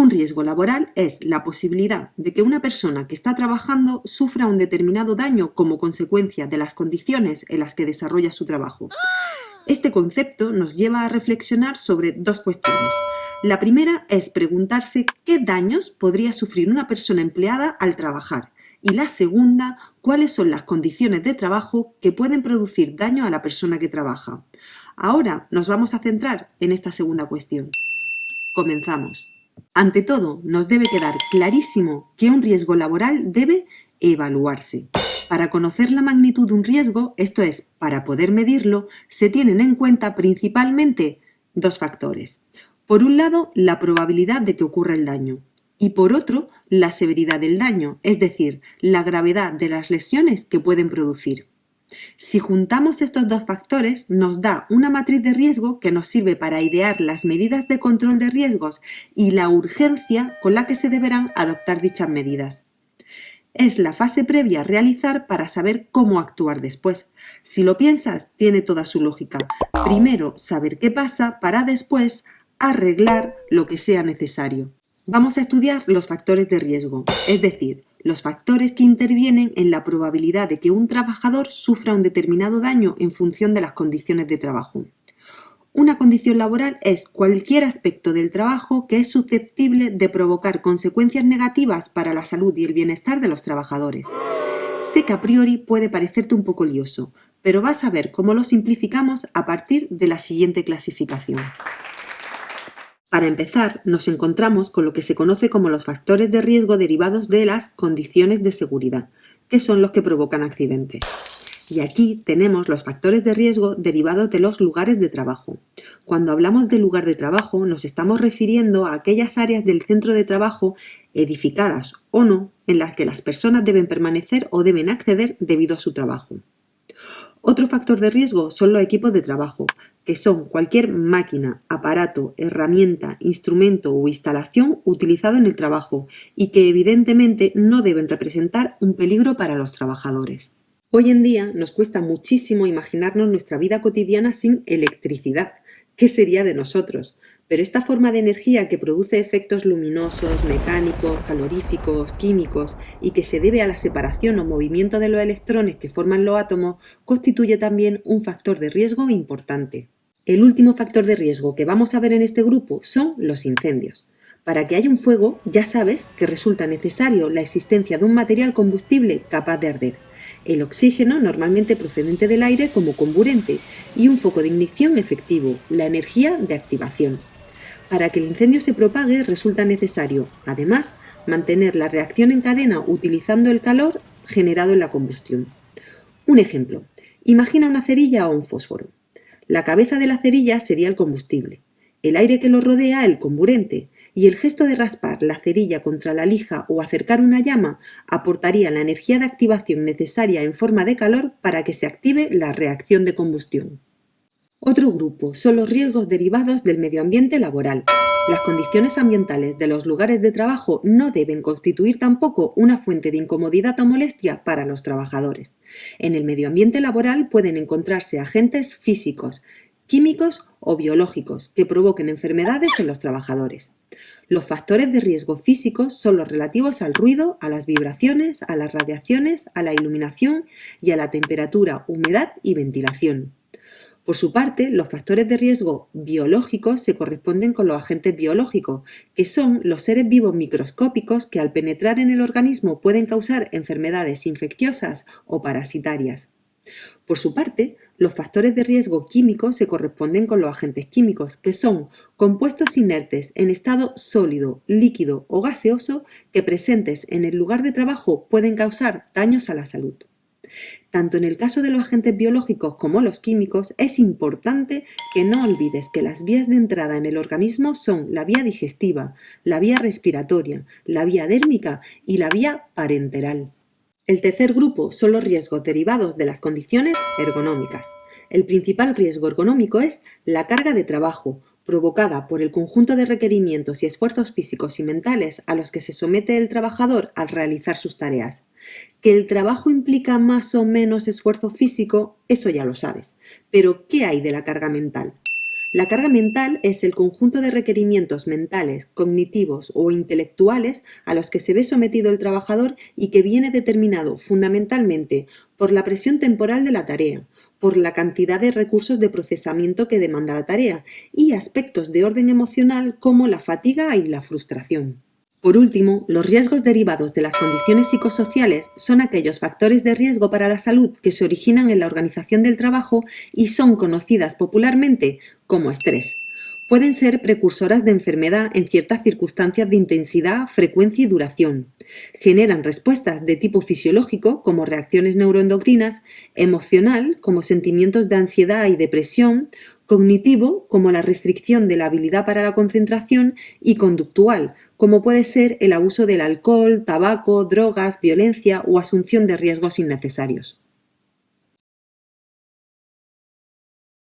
Un riesgo laboral es la posibilidad de que una persona que está trabajando sufra un determinado daño como consecuencia de las condiciones en las que desarrolla su trabajo. Este concepto nos lleva a reflexionar sobre dos cuestiones. La primera es preguntarse qué daños podría sufrir una persona empleada al trabajar, y la segunda, cuáles son las condiciones de trabajo que pueden producir daño a la persona que trabaja. Ahora nos vamos a centrar en esta segunda cuestión. Comenzamos. Ante todo, nos debe quedar clarísimo que un riesgo laboral debe evaluarse. Para conocer la magnitud de un riesgo, esto es, para poder medirlo, se tienen en cuenta principalmente dos factores. Por un lado, la probabilidad de que ocurra el daño y por otro, la severidad del daño, es decir, la gravedad de las lesiones que pueden producir. Si juntamos estos dos factores, nos da una matriz de riesgo que nos sirve para idear las medidas de control de riesgos y la urgencia con la que se deberán adoptar dichas medidas. Es la fase previa a realizar para saber cómo actuar después. Si lo piensas, tiene toda su lógica. Primero, saber qué pasa para después arreglar lo que sea necesario. Vamos a estudiar los factores de riesgo, es decir, los factores que intervienen en la probabilidad de que un trabajador sufra un determinado daño en función de las condiciones de trabajo. Una condición laboral es cualquier aspecto del trabajo que es susceptible de provocar consecuencias negativas para la salud y el bienestar de los trabajadores. Sé que a priori puede parecerte un poco lioso, pero vas a ver cómo lo simplificamos a partir de la siguiente clasificación. Para empezar, nos encontramos con lo que se conoce como los factores de riesgo derivados de las condiciones de seguridad, que son los que provocan accidentes. Y aquí tenemos los factores de riesgo derivados de los lugares de trabajo. Cuando hablamos de lugar de trabajo, nos estamos refiriendo a aquellas áreas del centro de trabajo, edificadas o no, en las que las personas deben permanecer o deben acceder debido a su trabajo. Otro factor de riesgo son los equipos de trabajo, que son cualquier máquina, aparato, herramienta, instrumento o instalación utilizado en el trabajo y que evidentemente no deben representar un peligro para los trabajadores. Hoy en día nos cuesta muchísimo imaginarnos nuestra vida cotidiana sin electricidad. ¿Qué sería de nosotros? Pero esta forma de energía que produce efectos luminosos, mecánicos, caloríficos, químicos y que se debe a la separación o movimiento de los electrones que forman los átomos, constituye también un factor de riesgo importante. El último factor de riesgo que vamos a ver en este grupo son los incendios. Para que haya un fuego, ya sabes que resulta necesario la existencia de un material combustible capaz de arder. El oxígeno, normalmente procedente del aire como comburente, y un foco de ignición efectivo, la energía de activación. Para que el incendio se propague resulta necesario, además, mantener la reacción en cadena utilizando el calor generado en la combustión. Un ejemplo, imagina una cerilla o un fósforo. La cabeza de la cerilla sería el combustible, el aire que lo rodea el comburente, y el gesto de raspar la cerilla contra la lija o acercar una llama aportaría la energía de activación necesaria en forma de calor para que se active la reacción de combustión. Otro grupo son los riesgos derivados del medio ambiente laboral. Las condiciones ambientales de los lugares de trabajo no deben constituir tampoco una fuente de incomodidad o molestia para los trabajadores. En el medio ambiente laboral pueden encontrarse agentes físicos, químicos o biológicos que provoquen enfermedades en los trabajadores. Los factores de riesgo físicos son los relativos al ruido, a las vibraciones, a las radiaciones, a la iluminación y a la temperatura, humedad y ventilación. Por su parte, los factores de riesgo biológicos se corresponden con los agentes biológicos, que son los seres vivos microscópicos que al penetrar en el organismo pueden causar enfermedades infecciosas o parasitarias. Por su parte, los factores de riesgo químicos se corresponden con los agentes químicos, que son compuestos inertes en estado sólido, líquido o gaseoso que presentes en el lugar de trabajo pueden causar daños a la salud. Tanto en el caso de los agentes biológicos como los químicos, es importante que no olvides que las vías de entrada en el organismo son la vía digestiva, la vía respiratoria, la vía dérmica y la vía parenteral. El tercer grupo son los riesgos derivados de las condiciones ergonómicas. El principal riesgo ergonómico es la carga de trabajo, provocada por el conjunto de requerimientos y esfuerzos físicos y mentales a los que se somete el trabajador al realizar sus tareas. Que el trabajo implica más o menos esfuerzo físico, eso ya lo sabes. Pero, ¿qué hay de la carga mental? La carga mental es el conjunto de requerimientos mentales, cognitivos o intelectuales a los que se ve sometido el trabajador y que viene determinado fundamentalmente por la presión temporal de la tarea, por la cantidad de recursos de procesamiento que demanda la tarea y aspectos de orden emocional como la fatiga y la frustración. Por último, los riesgos derivados de las condiciones psicosociales son aquellos factores de riesgo para la salud que se originan en la organización del trabajo y son conocidas popularmente como estrés. Pueden ser precursoras de enfermedad en ciertas circunstancias de intensidad, frecuencia y duración. Generan respuestas de tipo fisiológico, como reacciones neuroendocrinas, emocional, como sentimientos de ansiedad y depresión, cognitivo, como la restricción de la habilidad para la concentración, y conductual, como puede ser el abuso del alcohol, tabaco, drogas, violencia o asunción de riesgos innecesarios.